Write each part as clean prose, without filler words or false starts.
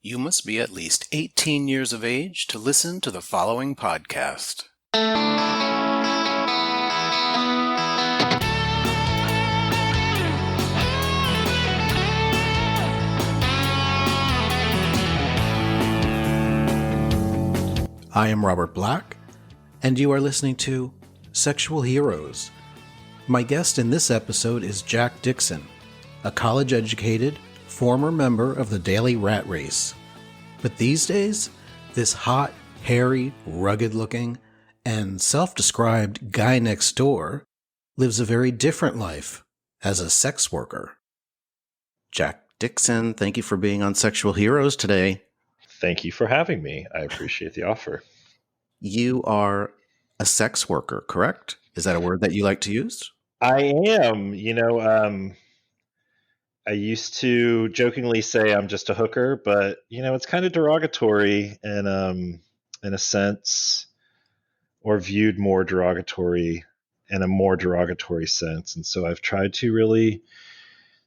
You must be at least 18 years of age to listen to the following podcast. I am Robert Black, and you are listening to Sexual Heroes. My guest in this episode is Jack Dixon, a college-educated, former member of the Daily Rat Race. But these days, this hot, hairy, rugged-looking, and self-described guy next door lives a very different life as a sex worker. Jack Dixon, thank you for being on Sexual Heroes today. Thank you for having me. I appreciate the offer. You are a sex worker, correct? Is that a word that you like to use? I am. I used to jokingly say I'm just a hooker, but it's kind of derogatory in a sense, or viewed more derogatory in a more derogatory sense. And so I've tried to really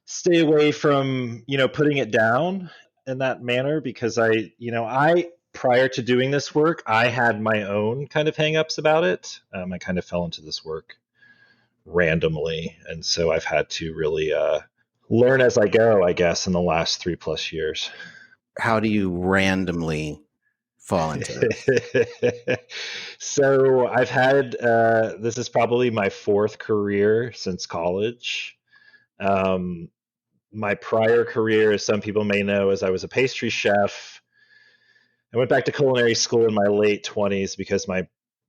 stay away from, putting it down in that manner because I prior to doing this work, I had my own kind of hangups about it. I kind of fell into this work randomly. And so I've had to really learn as I go, I guess, in the last 3+ years. How do you randomly fall into this? So I've had, this is probably my 4th career since college. My prior career, as some people may know, is I was a pastry chef. I went back to culinary school in my late 20s because my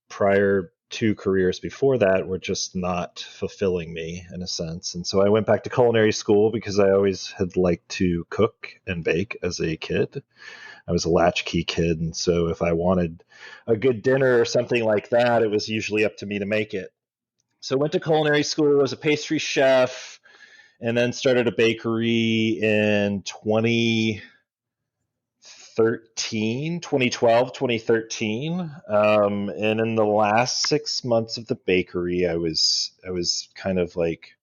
prior 2 careers before that were just not fulfilling me in a sense. And so I went back to culinary school because I always had liked to cook and bake as a kid. I was a latchkey kid. And so if I wanted a good dinner or something like that, it was usually up to me to make it. So I went to culinary school as a pastry chef and then started a bakery in 2012, 2013. And in the last 6 months of the bakery, I was kind of like,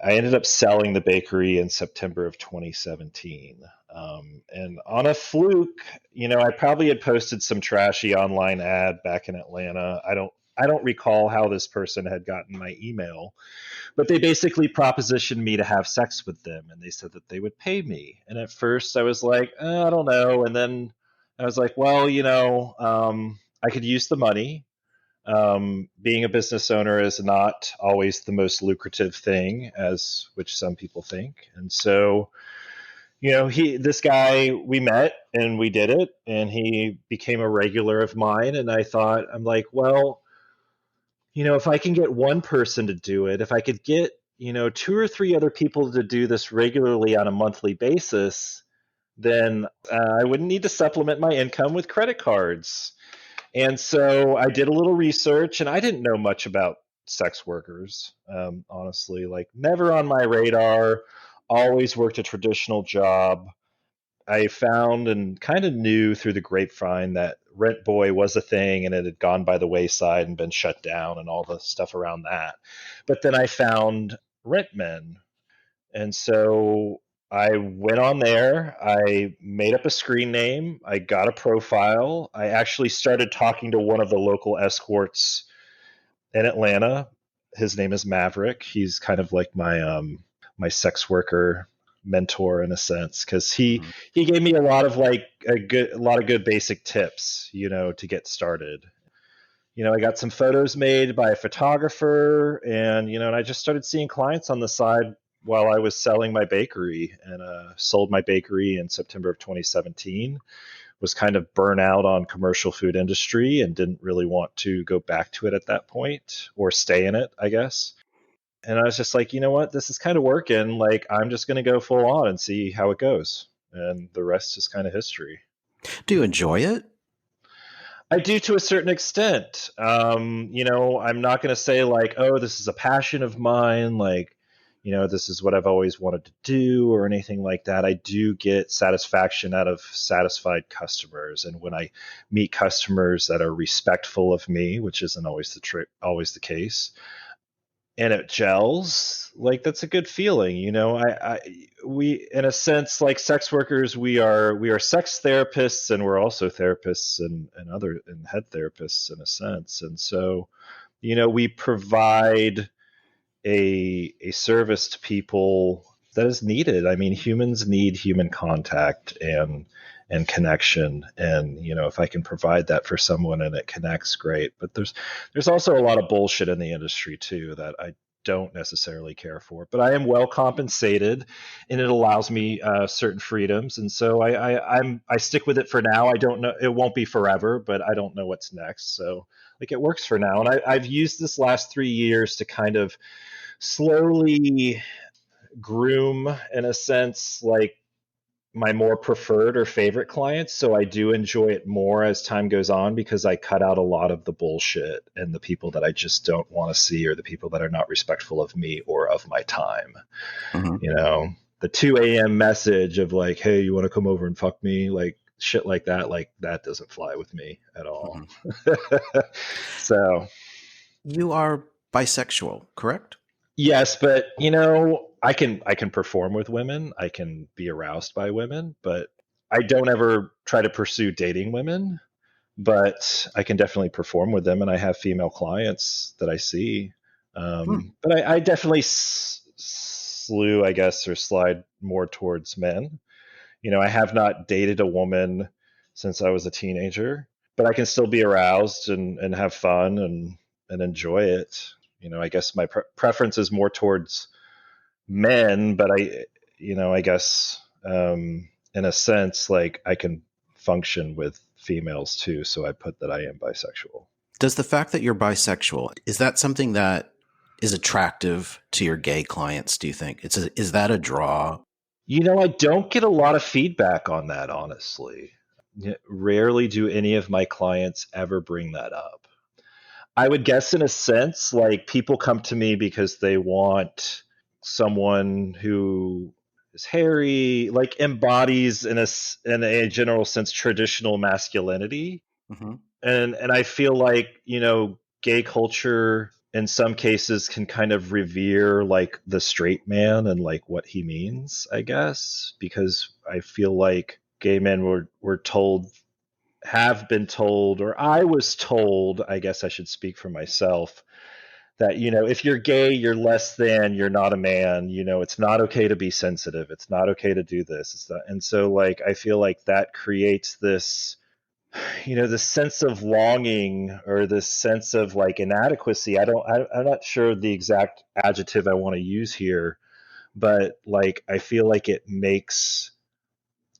I ended up selling the bakery in September of 2017. And on a fluke, I probably had posted some trashy online ad back in Atlanta. I don't recall how this person had gotten my email, but they basically propositioned me to have sex with them, and they said that they would pay me. And at first I was like, I don't know. And then I was like, well, I could use the money. Being a business owner is not always the most lucrative thing, as which some people think. And so, this guy, we met and we did it, and he became a regular of mine. And I'm like, well, if I can get one person to do it, if I could get, 2 or 3 other people to do this regularly on a monthly basis, then I wouldn't need to supplement my income with credit cards. And so I did a little research, and I didn't know much about sex workers, honestly, like never on my radar, always worked a traditional job. I found and kind of knew through the grapevine that Rent Boy was a thing and it had gone by the wayside and been shut down and all the stuff around that. But then I found Rent Men. And so I went on there. I made up a screen name. I got a profile. I actually started talking to one of the local escorts in Atlanta. His name is Maverick. He's kind of like my sex worker mentor in a sense, because he gave me a lot of good basic tips, to get started. I got some photos made by a photographer, and and I just started seeing clients on the side while I was selling my bakery, and sold my bakery in September of 2017. Was kind of burnt out on commercial food industry and didn't really want to go back to it at that point, or stay in it, I guess. And I was just like, you know what, this is kind of working. Like, I'm just going to go full on and see how it goes. And the rest is kind of history. Do you enjoy it? I do, to a certain extent. I'm not going to say like, oh, this is a passion of mine. Like, this is what I've always wanted to do or anything like that. I do get satisfaction out of satisfied customers. And when I meet customers that are respectful of me, which isn't always the case, and it gels, like that's a good feeling. We, in a sense, like sex workers, we are sex therapists, and we're also therapists and head therapists in a sense. And so, we provide a service to people that is needed. I mean, humans need human contact and connection, and if I can provide that for someone and it connects, great. But there's also a lot of bullshit in the industry too that I don't necessarily care for, but I am well compensated, and it allows me certain freedoms, and so I stick with it for now. I don't know, it won't be forever, but I don't know what's next. So like it works for now, and I've used this last 3 years to kind of slowly groom, in a sense, like my more preferred or favorite clients. So I do enjoy it more as time goes on, because I cut out a lot of the bullshit and the people that I just don't want to see, or the people that are not respectful of me or of my time. Mhm. The 2 a.m. message of like, hey, you want to come over and fuck me? Like shit like that doesn't fly with me at all. Mhm. So You are bisexual, correct? yes, but I can perform with women. I can be aroused by women, but I don't ever try to pursue dating women. But I can definitely perform with them, and I have female clients that I see. Hmm. But I definitely slew, I guess, or slide more towards men. I have not dated a woman since I was a teenager, but I can still be aroused and have fun and enjoy it. I guess my preference is more towards men, but I guess, in a sense, like I can function with females too. So I put that I am bisexual. Does the fact that you're bisexual, is that something that is attractive to your gay clients, do you think? Is that a draw? I don't get a lot of feedback on that, honestly. Rarely do any of my clients ever bring that up. I would guess, in a sense, like people come to me because they want someone who is hairy, like embodies, in a general sense, traditional masculinity. Hmm. And I feel like, gay culture in some cases can kind of revere like the straight man and like what he means, I guess, because I feel like gay men were told, have been told, or I was told, I guess I should speak for myself, that, if you're gay, you're less than, you're not a man, it's not okay to be sensitive. It's not okay to do this. It's not, and so like, I feel like that creates this, this sense of longing, or this sense of like inadequacy. I'm not sure the exact adjective I want to use here, but like, I feel like it makes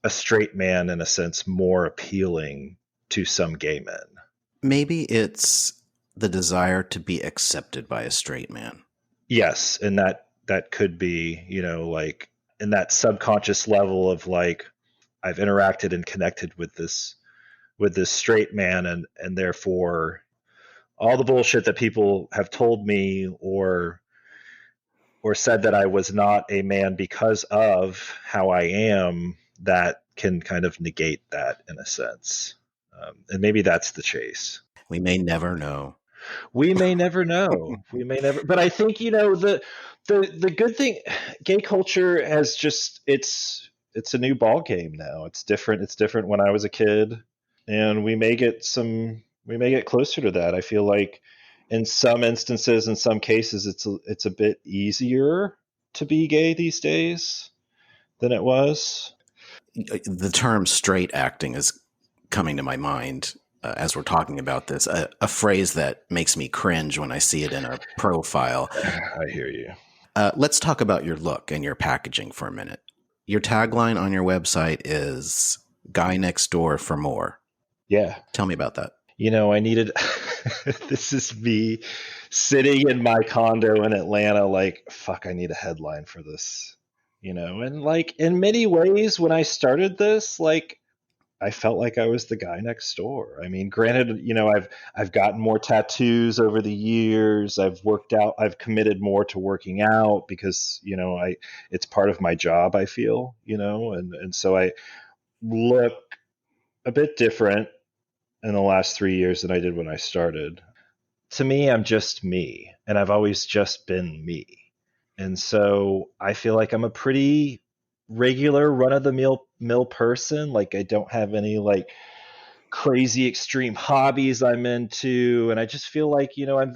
a straight man, in a sense, more appealing to some gay men. Maybe it's the desire to be accepted by a straight man. Yes, and that could be, like in that subconscious level of like, I've interacted and connected with this straight man, and therefore all the bullshit that people have told me, or said that I was not a man because of how I am, that can kind of negate that, in a sense. And maybe that's the chase. We may never know. We may never know. We may never. But I think, the good thing, gay culture has just, it's a new ball game now. It's different. It's different when I was a kid, and we may get closer to that. I feel like in some instances, in some cases, it's a bit easier to be gay these days than it was. The term straight acting is coming to my mind as we're talking about this, a phrase that makes me cringe when I see it in a profile. I hear you. Let's talk about your look and your packaging for a minute. Your tagline on your website is "Guy next door for more." Yeah. Tell me about that. I needed, this is me sitting in my condo in Atlanta, like, fuck, I need a headline for this. And like, in many ways, when I started this, like, I felt like I was the guy next door. I mean, granted, I've gotten more tattoos over the years. I've committed more to working out, because, it's part of my job, I feel, and so I look a bit different in the last 3 years than I did when I started. to me, I'm just me, and I've always just been me. And so I feel like I'm a pretty regular run of the mill person. Like I don't have any like crazy extreme hobbies I'm into, and I just feel like, I'm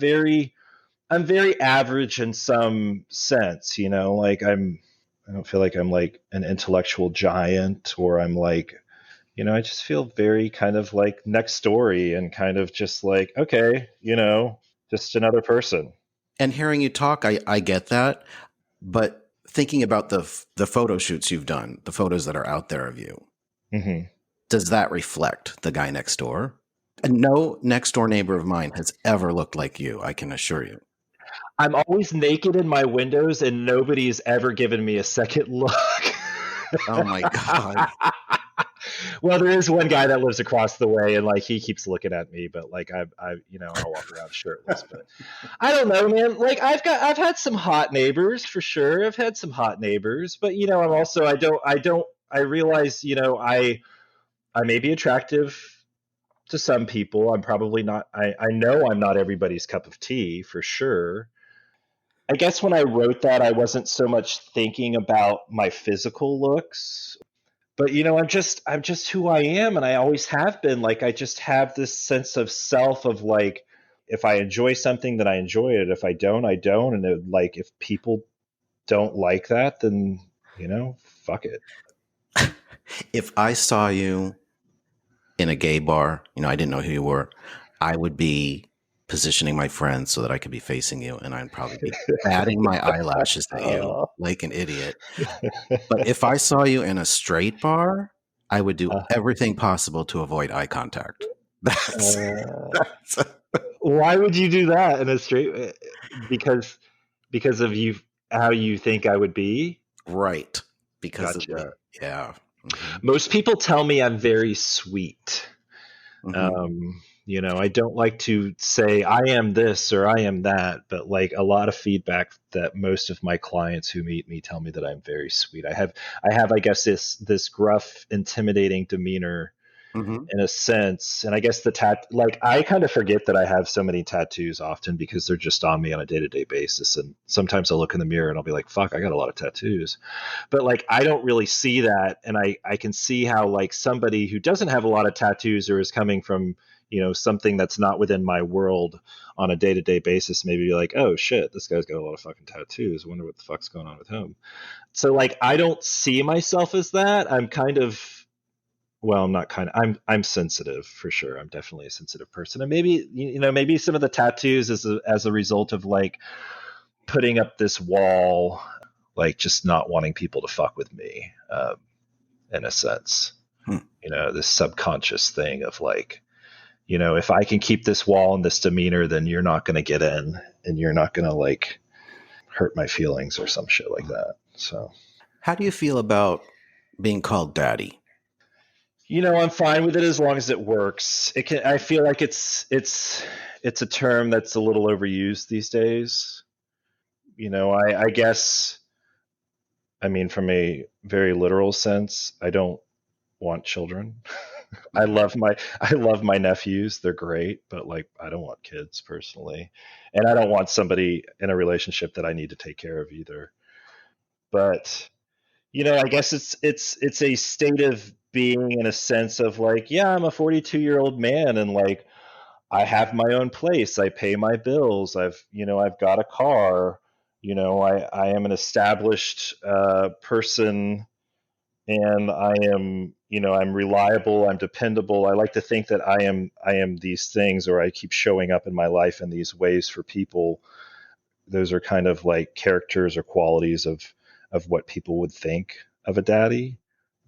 very average in some sense, like I don't feel like I'm like an intellectual giant, or I'm like, I just feel very kind of like next story, and kind of just like, okay, just another person. And hearing you talk, I get that. But thinking about the photo shoots you've done, the photos that are out there of you, Hmm. does that reflect the guy next door? And no next door neighbor of mine has ever looked like you, I can assure you. I'm always naked in my windows, and nobody's ever given me a second look. Oh my God. Well, there is one guy that lives across the way, and like he keeps looking at me, but like I'll walk around shirtless. But I don't know, man. Like I've had some hot neighbors for sure. I've had some hot neighbors, but I'm also, I realize, I may be attractive to some people. I'm probably not. I know I'm not everybody's cup of tea for sure. I guess when I wrote that, I wasn't so much thinking about my physical looks, but I'm just who I am, and I always have been. Like I just have this sense of self of like, if I enjoy something, then I enjoy it. If I don't, I don't. And like if people don't like that, then fuck it. If I saw you in a gay bar, I didn't know who you were, I would be positioning my friends so that I could be facing you, and I'd probably be batting my eyelashes at you Uh, like an idiot. But if I saw you in a straight bar, I would do uh, everything possible to avoid eye contact. That's, uh, that's why would you do that in a straight? Because of you, how you think I would be. right because of me. Gotcha. Yeah. Hmm. Most people tell me I'm very sweet. Hmm. I don't like to say I am this or I am that, but like a lot of feedback that most of my clients who meet me tell me that I'm very sweet. I guess this gruff, intimidating demeanor Hmm. in a sense. And I guess like I kind of forget that I have so many tattoos often because they're just on me on a day-to-day basis. And sometimes I'll look in the mirror and I'll be like, fuck, I got a lot of tattoos. But like I don't really see that. And I can see how like somebody who doesn't have a lot of tattoos or is coming from, something that's not within my world on a day-to-day basis, maybe be like, oh shit, this guy's got a lot of fucking tattoos. I wonder what the fuck's going on with him. So like I don't see myself as that. I'm kind of, well, I'm not kind of, I'm sensitive for sure. I'm definitely a sensitive person. And maybe, maybe some of the tattoos as a result of like putting up this wall, like just not wanting people to fuck with me, in a sense. Hmm. This subconscious thing of like, if I can keep this wall and this demeanor, then you're not going to get in, and you're not going to like hurt my feelings or some shit like that. So, How do you feel about being called daddy? I'm fine with it as long as it works. I feel like it's a term that's a little overused these days. I guess, I mean, from a very literal sense, I don't want children. I love my nephews. They're great, but like I don't want kids personally. And I don't want somebody in a relationship that I need to take care of either. But, I guess it's a state of being in a sense of like, yeah, I'm a 42-year-old man, and like I have my own place. I pay my bills. I've got a car. I am an established person, and I'm reliable. I'm dependable. I like to think that I am these things, or I keep showing up in my life in these ways for people. Those are kind of like characters or qualities of what people would think of a daddy.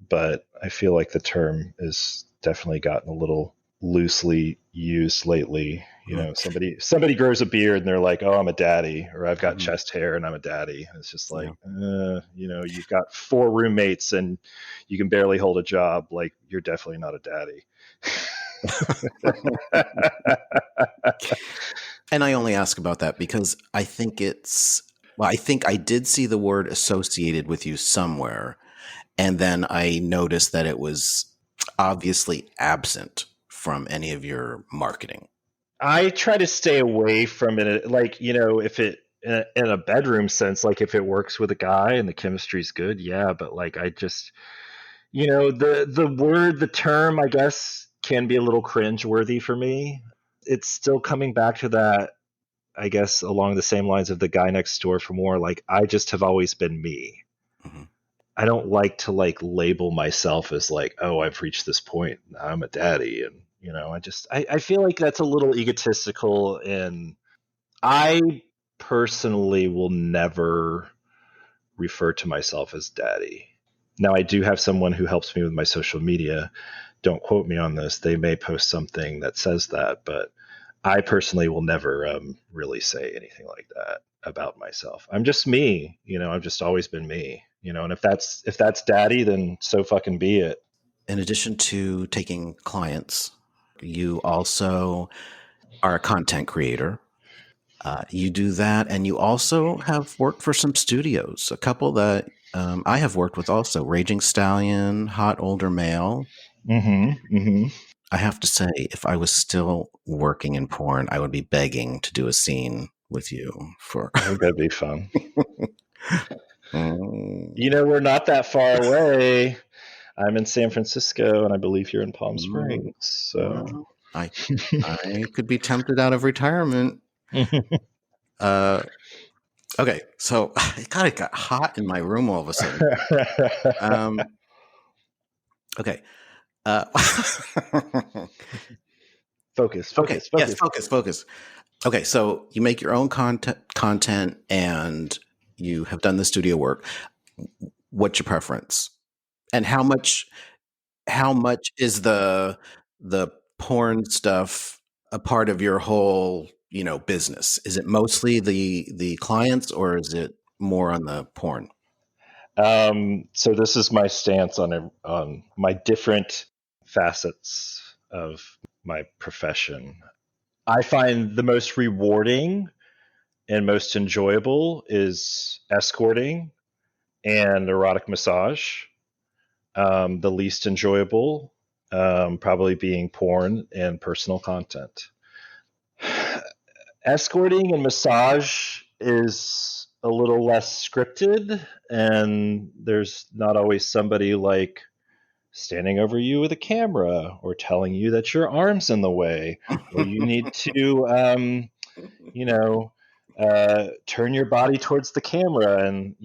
But I feel like the term is definitely gotten a little loosely used lately. Somebody grows a beard and they're like, "Oh, I'm a daddy," or "I've got Mm-hmm. chest hair and I'm a daddy." And it's just Yeah. like, you've got four roommates and you can barely hold a job. Like, you're definitely not a daddy. And I only ask about that because I think I did see the word associated with you somewhere. And then I noticed that it was obviously absent from any of your marketing. I try to stay away from it. Like, if it in a bedroom sense, like if it works with a guy and the chemistry's good, yeah. But like, I just, the term, I guess, can be a little cringe-worthy for me. It's still coming back to that, I guess, along the same lines of the guy next door for more. Like, I just have always been me. Mm-hmm. I don't like to like label myself as like, oh, I've reached this point. I'm a daddy, and I feel like that's a little egotistical, and I personally will never refer to myself as daddy. Now, I do have someone who helps me with my social media. Don't quote me on this. They may post something that says that, but I personally will never really say anything like that about myself. I'm just me. I've just always been me. And if that's daddy, then so fucking be it. In addition to taking clients, you also are a content creator. You do that, and you also have worked for some studios, a couple that I have worked with also, Raging Stallion, Hot Older Male. Mm-hmm. Mm-hmm. I have to say, if I was still working in porn, I would be begging to do a scene with you for. I think that'd be fun. Mm. We're not that far away. I'm in San Francisco, and I believe you're in Palm Mm. Springs. So, Well, I could be tempted out of retirement. Uh, okay, so it kind of got hot in my room all of a sudden. Okay. Uh, focus, okay. focus, Yes. focus. Focus. Okay. So you make your own content, and you have done the studio work. What's your preference? And how much is the porn stuff a part of your whole, business? Is it mostly the clients, or is it more on the porn? So this is my stance on my different facets of my profession. I find the most rewarding and most enjoyable is escorting and erotic massage. The least enjoyable, probably being porn and personal content. Escorting and massage is a little less scripted, and there's not always somebody like standing over you with a camera or telling you that your arm's in the way or you need to you know turn your body towards the camera, and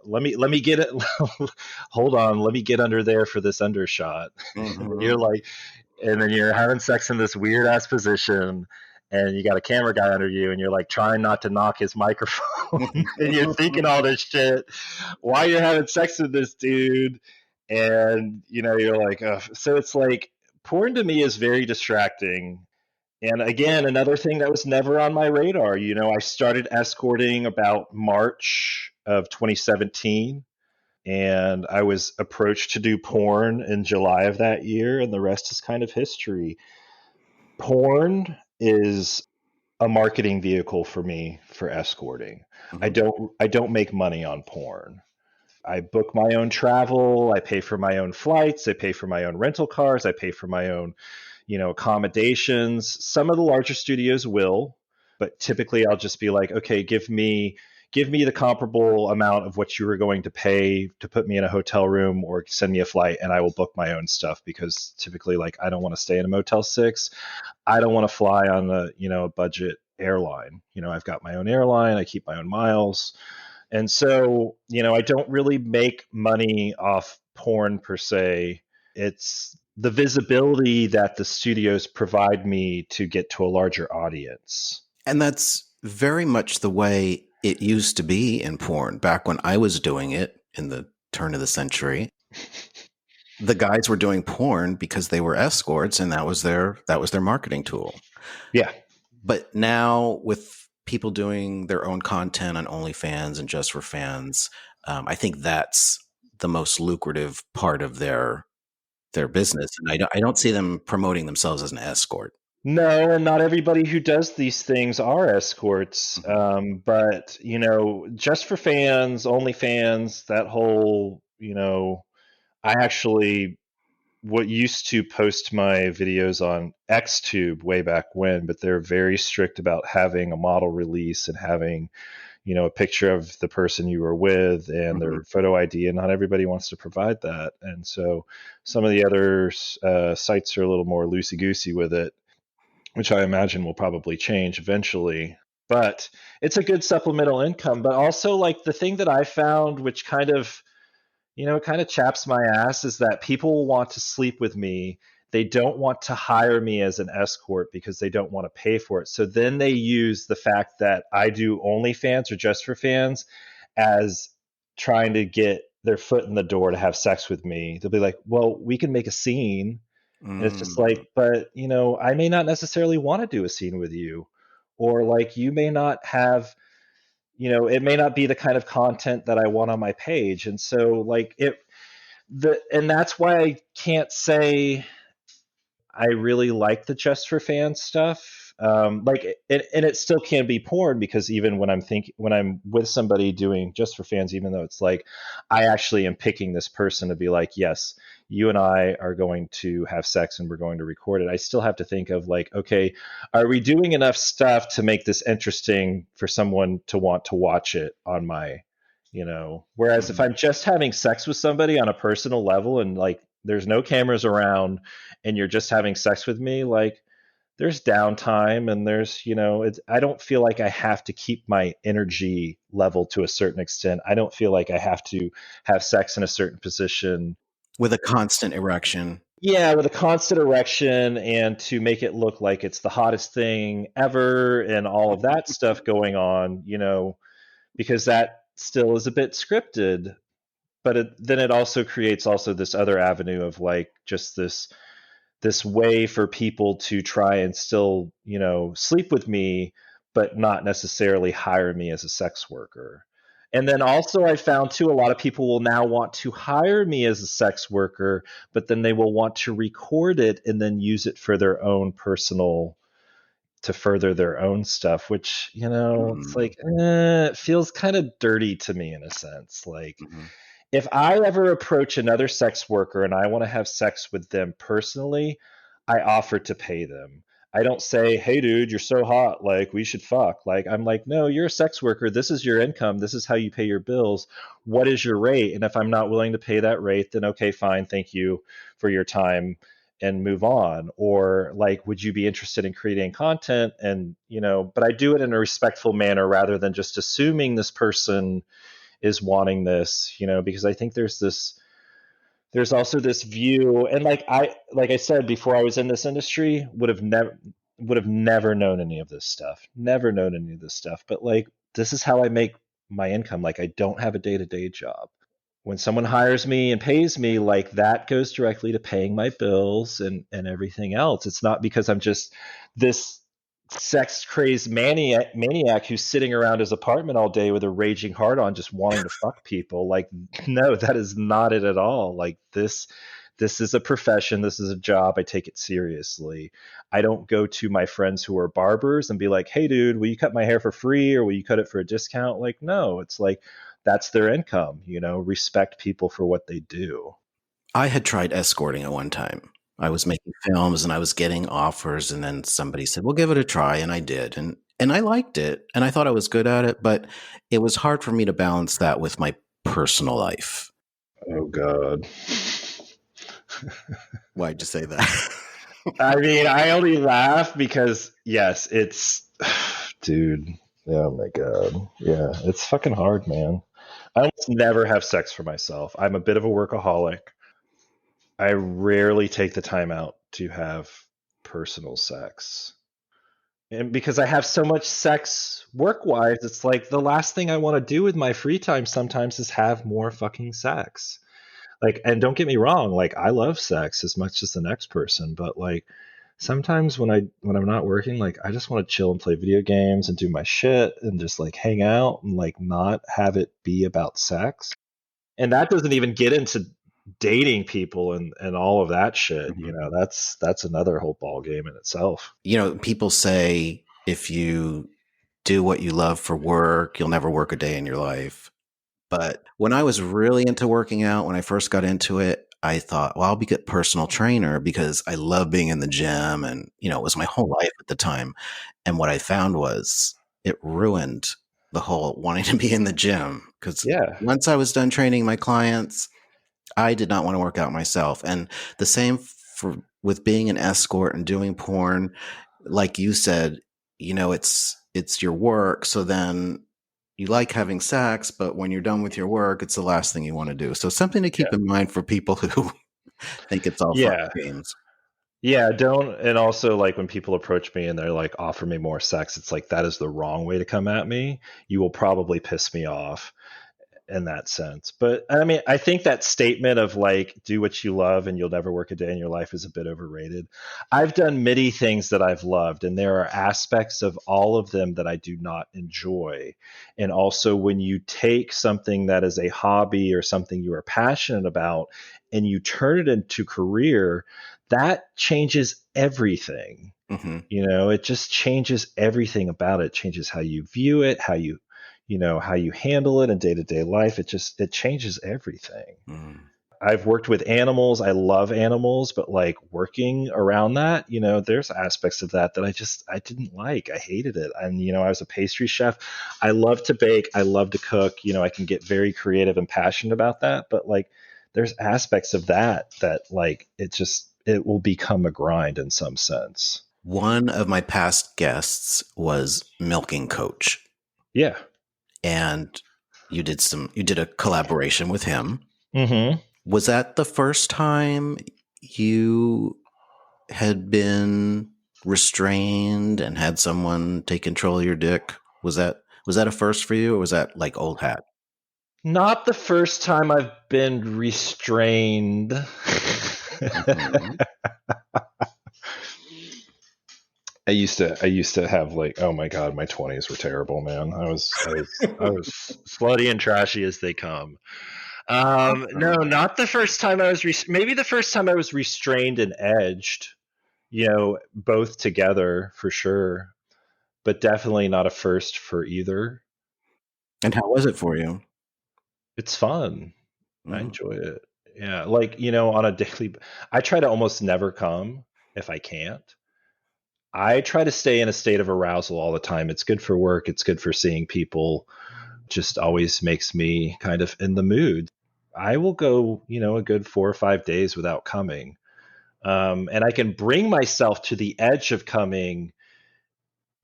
let me get it. Hold on, let me get under there for this undershot. And then Mm-hmm. you're like, and then you're having sex in this weird ass position, and you got a camera guy under you, and you're like trying not to knock his microphone, and you're thinking all this shit while you're having sex with this dude, and you're like, ugh. So it's like porn to me is very distracting. And again, another thing that was never on my radar. I started escorting about March of 2017, and I was approached to do porn in July of that year, and the rest is kind of history. Porn is a marketing vehicle for me for escorting. I Mm-hmm. don't make money on porn. I book my own travel, I pay for my own flights, I pay for my own rental cars, I pay for my own, accommodations. Some of the larger studios will, but typically I'll just be like, okay, give me the comparable amount of what you were going to pay to put me in a hotel room or send me a flight, and I will book my own stuff, because typically, like, I don't want to stay in a Motel 6. I don't want to fly on a budget airline. I've got my own airline, I keep my own miles. And so, I don't really make money off porn per se. It's the visibility that the studios provide me to get to a larger audience. And that's very much the way it used to be in porn back when I was doing it in the turn of the century. The guys were doing porn because they were escorts, and that was their marketing tool. Yeah. But now, with people doing their own content on OnlyFans and Just for Fans, I think that's the most lucrative part of their business, and I don't see them promoting themselves as an escort. No, and not everybody who does these things are escorts. Mhm. But, just for fans, only fans, that whole, I actually what used to post my videos on Xtube way back when, but they're very strict about having a model release and having, a picture of the person you were with and Mm-hmm. their photo ID, and not everybody wants to provide that. And so some of the other sites are a little more loosey goosey with it, which I imagine will probably change eventually. But it's a good supplemental income. But also, like, the thing that I found, which kind of, it kind of chaps my ass, is that people want to sleep with me. They don't want to hire me as an escort because they don't want to pay for it. So then they use the fact that I do OnlyFans or Just for Fans as trying to get their foot in the door to have sex with me. They'll be like, well, we can make a scene. And it's just Mm. like, but, I may not necessarily want to do a scene with you. Or like, you may not have, it may not be the kind of content that I want on my page. And so like and that's why I can't say I really like the Just for Fans stuff. And it still can be porn, because even when I'm with somebody doing Just for Fans, even though it's like I actually am picking this person to be like, yes, you and I are going to have sex and we're going to record it, I still have to think of like, okay, are we doing enough stuff to make this interesting for someone to want to watch it on my, whereas if Mm. I'm just having sex with somebody on a personal level and like there's no cameras around and you're just having sex with me, like there's downtime and there's, I don't feel like I have to keep my energy level to a certain extent. I don't feel like I have to have sex in a certain position. With a constant erection. Yeah, with a constant erection and to make it look like it's the hottest thing ever and all of that stuff going on, because that still is a bit scripted. But then it also creates also this other avenue of like just this way for people to try and still, sleep with me, but not necessarily hire me as a sex worker. And then also, I found too, a lot of people will now want to hire me as a sex worker, but then they will want to record it and then use it for their own personal, to further their own stuff, which, it's Mm. like, it feels kind of dirty to me in a sense. Like, Mm-hmm. if I ever approach another sex worker and I want to have sex with them personally, I offer to pay them. I don't say, "Hey dude, you're so hot, like we should fuck." Like I'm like, "No, you're a sex worker. This is your income. This is how you pay your bills. What is your rate?" And if I'm not willing to pay that rate, then okay, fine. Thank you for your time and move on. Or like, would you be interested in creating content? And, but I do it in a respectful manner rather than just assuming this person is wanting this, because I think there's also this view, and like I said before, I was in this industry, would have never known any of this stuff. Never known any of this stuff. But like this is how I make my income. Like I don't have a day-to-day job. When someone hires me and pays me, like that goes directly to paying my bills and everything else. It's not because I'm just this sex crazed maniac who's sitting around his apartment all day with a raging heart on just wanting to fuck people. Like no, that is not it at all. Like this is a profession, this is a job, I take it seriously. I don't go to my friends who are barbers and be like, "Hey dude, will you cut my hair for free or will you cut it for a discount?" Like no, it's like that's their income, respect people for what they do. I had tried escorting at one time. I was making films and I was getting offers, and then somebody said, "Well, give it a try," and I did, and I liked it, and I thought I was good at it, but it was hard for me to balance that with my personal life. Oh god. Why'd you say that? I mean, I only laugh because yes, it's dude. Oh my god. Yeah, it's fucking hard, man. I almost never have sex for myself. I'm a bit of a workaholic. I rarely take the time out to have personal sex. And because I have so much sex work wise, it's like the last thing I want to do with my free time sometimes is have more fucking sex. Like, and don't get me wrong, like I love sex as much as the next person, but like sometimes when I'm not working, like I just want to chill and play video games and do my shit and just like hang out and like not have it be about sex. And that doesn't even get into dating people and all of that shit. Mhm. That's another whole ball game in itself. People say if you do what you love for work, you'll never work a day in your life. But when I was really into working out, when I first got into it, I thought, well, I'll be a personal trainer because I love being in the gym and, it was my whole life at the time. And what I found was it ruined the whole wanting to be in the gym because Yeah. once I was done training my clients, I did not want to work out myself. And the same for with being an escort and doing porn, like you said, it's your work. So then you like having sex, but when you're done with your work, it's the last thing you want to do. So something to keep in mind for people who think it's all fun Yeah. and games. Yeah, don't. And also, like, when people approach me and they're like, offer me more sex, it's like, that is the wrong way to come at me. You will probably piss me off in that sense. But I mean, I think that statement of like, do what you love and you'll never work a day in your life is a bit overrated. I've done many things that I've loved, and there are aspects of all of them that I do not enjoy. And also, when you take something that is a hobby or something you are passionate about and you turn it into career, that changes everything. Mm-hmm. It just changes everything about it. It changes how you view it, how you handle it in day-to-day life. It changes everything. Mm. I've worked with animals. I love animals, but like working around that, there's aspects of that that I didn't like. I hated it. And I was a pastry chef. I love to bake. I love to cook. I can get very creative and passionate about that, but like there's aspects of that like it will become a grind in some sense. One of my past guests was milking coach, Yeah. and you did a collaboration with him. Mm-hmm. Was that the first time you had been restrained and had someone take control of your dick? Was that a first for you, or was that like old hat? Not the first time I've been restrained. Mm-hmm. I used to have like, oh my god, my 20s were terrible, man. I was slutty and trashy as they come. No, Awesome. not the first time I was maybe the first time I was restrained and edged, both together for sure, but definitely not a first for either. And how was it for you? It's fun. I Mm. enjoy it. Yeah, like, on a daily I try to almost never come if I can't. I try to stay in a state of arousal all the time. It's good for work, it's good for seeing people. Just always makes me kind of in the mood. I will go, a good 4 or 5 days without coming. And I can bring myself to the edge of coming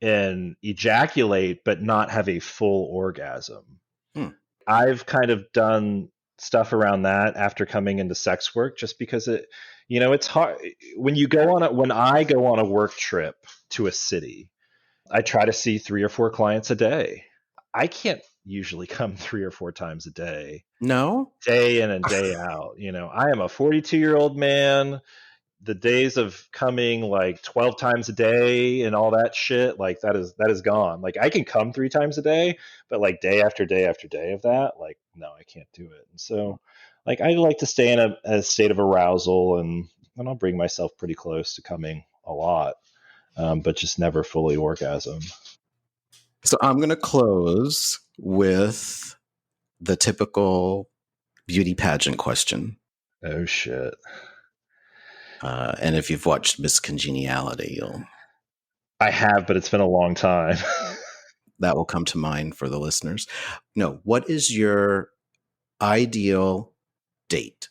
and ejaculate, but not have a full orgasm. Hmm. I've kind of done stuff around that after coming into sex work just because it's hard when I go on a work trip to a city. I try to see 3 or 4 clients a day. I can't usually come 3 or 4 times a No? day in and day out. I am a 42-year-old man. The days of coming like 12 times a day and all that shit, like that is gone. Like I can come 3 times a day, but like day after day after day of that, like no, I can't do it. And so like I like to stay in a state of arousal, and I'll bring myself pretty close to coming a lot, but just never fully orgasm. So I'm going to close with the typical beauty pageant question. Oh shit. And if you've watched Miss Congeniality, I have, but it's been a long time. that will come to mind for the listeners. No, what is your ideal date?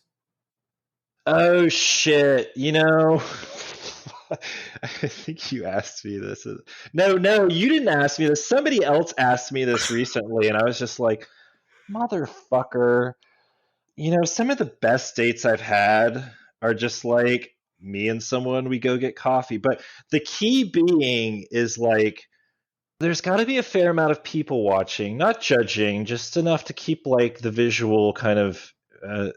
Oh shit. I think you asked me this. No, you didn't ask me this. Somebody else asked me this recently, and I was just like, motherfucker. Some of the best dates I've had are just like me and someone, we go get coffee. But the key being is like, there's got to be a fair amount of people watching, not judging, just enough to keep like the visual kind of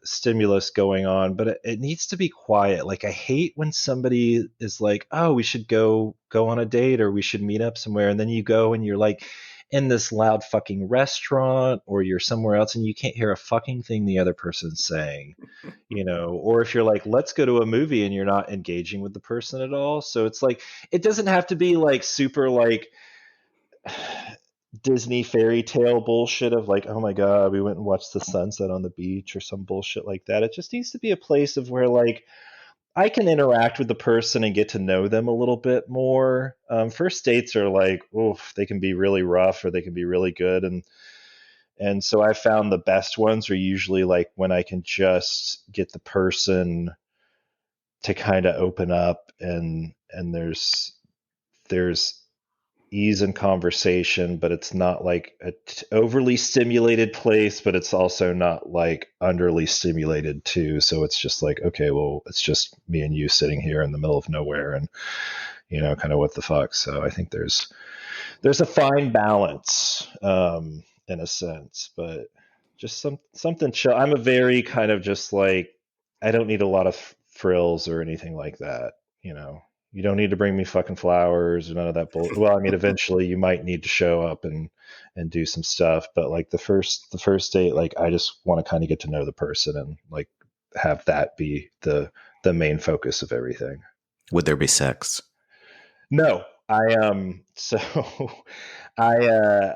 stimulus going on. But it needs to be quiet. Like I hate when somebody is like, "Oh, we should go on a date, or we should meet up somewhere," and then you go and you're like in this loud fucking restaurant, or you're somewhere else and you can't hear a fucking thing the other person's saying. Or if you're like, let's go to a movie, and you're not engaging with the person at all. So it's like, it doesn't have to be like super like Disney fairy tale bullshit of like, oh my God, we went and watched the sunset on the beach or some bullshit like that. It just needs to be a place of where like I can interact with the person and get to know them a little bit more. First dates are like, oof, they can be really rough or they can be really good. And so I found the best ones are usually like when I can just get the person to kind of open up and there's ease in conversation, but it's not like a overly stimulated place, but it's also not like underly stimulated too. So it's just like, okay, well, it's just me and you sitting here in the middle of nowhere and, kind of what the fuck. So I think there's a fine balance, in a sense, but just something chill. I'm a very kind of just like, I don't need a lot of frills or anything like that, you know. You don't need to bring me fucking flowers or none of that bull. Well, I mean, eventually you might need to show up and do some stuff, but like the first date, like I just want to kind of get to know the person and like have that be the main focus of everything. Would there be sex? No, so I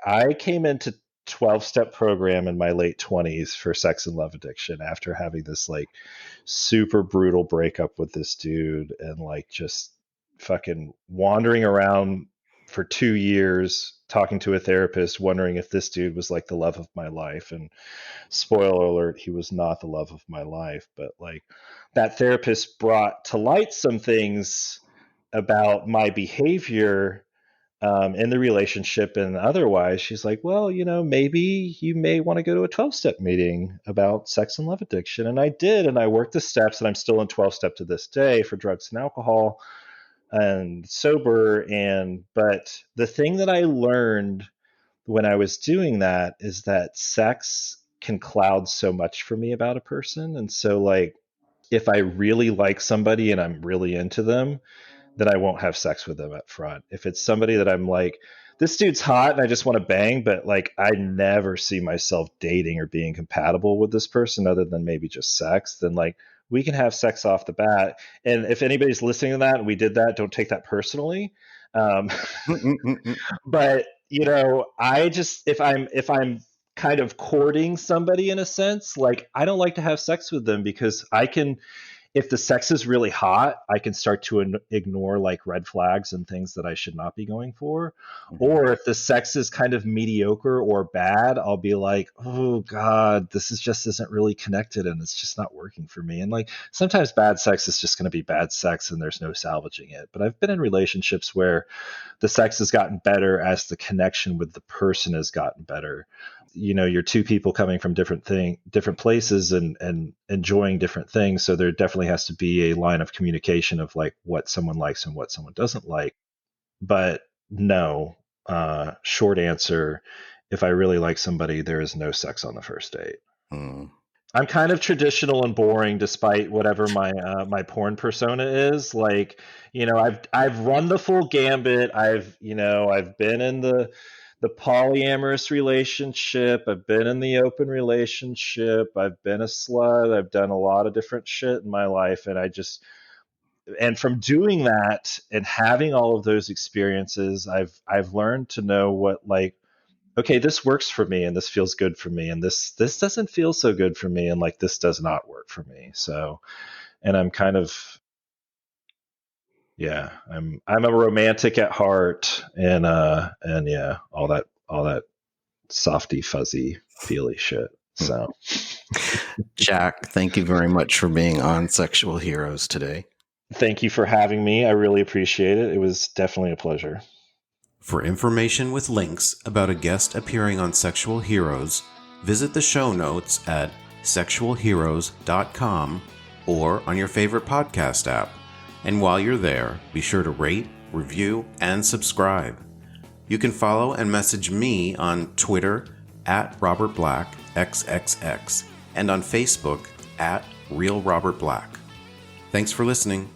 I came into 12-step program in my late 20s for sex and love addiction after having this like super brutal breakup with this dude and like just fucking wandering around for 2 years talking to a therapist wondering if this dude was like the love of my life. And spoiler alert, he was not the love of my life, but like that therapist brought to light some things about my behavior in the relationship and otherwise. She's like, well, maybe you may want to go to a 12-step meeting about sex and love addiction. And I did, and I worked the steps, and I'm still in 12-step to this day for drugs and alcohol and sober. But the thing that I learned when I was doing that is that sex can cloud so much for me about a person. And so like, if I really like somebody and I'm really into them, then I won't have sex with them up front. If it's somebody that I'm like, this dude's hot and I just want to bang, but like I never see myself dating or being compatible with this person other than maybe just sex, then like we can have sex off the bat. And if anybody's listening to that and we did that, don't take that personally. Um, but I just if I'm kind of courting somebody in a sense, like I don't like to have sex with them because if the sex is really hot, I can start to ignore like red flags and things that I should not be going for. Mm-hmm. Or if the sex is kind of mediocre or bad, I'll be like, oh God, this just isn't really connected and it's just not working for me. And like sometimes bad sex is just going to be bad sex and there's no salvaging it. But I've been in relationships where the sex has gotten better as the connection with the person has gotten better. You're two people coming from different places and enjoying different things. So there definitely has to be a line of communication of like what someone likes and what someone doesn't like. But no, short answer, if I really like somebody, there is no sex on the first date. I'm kind of traditional and boring, despite whatever my porn persona is. Like, I've run the full gambit. I've been in the polyamorous relationship. I've been in the open relationship. I've been a slut. I've done a lot of different shit in my life. And from doing that and having all of those experiences, I've learned to know what like, okay, this works for me and this feels good for me. And this doesn't feel so good for me. And like, this does not work for me. So, and I'm kind of, yeah, I'm a romantic at heart and yeah, all that softy, fuzzy, feely shit. So, Jack, thank you very much for being on Sexual Heroes today. Thank you for having me. I really appreciate it. It was definitely a pleasure. For information with links about a guest appearing on Sexual Heroes, visit the show notes at sexualheroes.com or on your favorite podcast app. And while you're there, be sure to rate, review, and subscribe. You can follow and message me on Twitter at RobertBlackXXX and on Facebook at RealRobertBlack. Thanks for listening.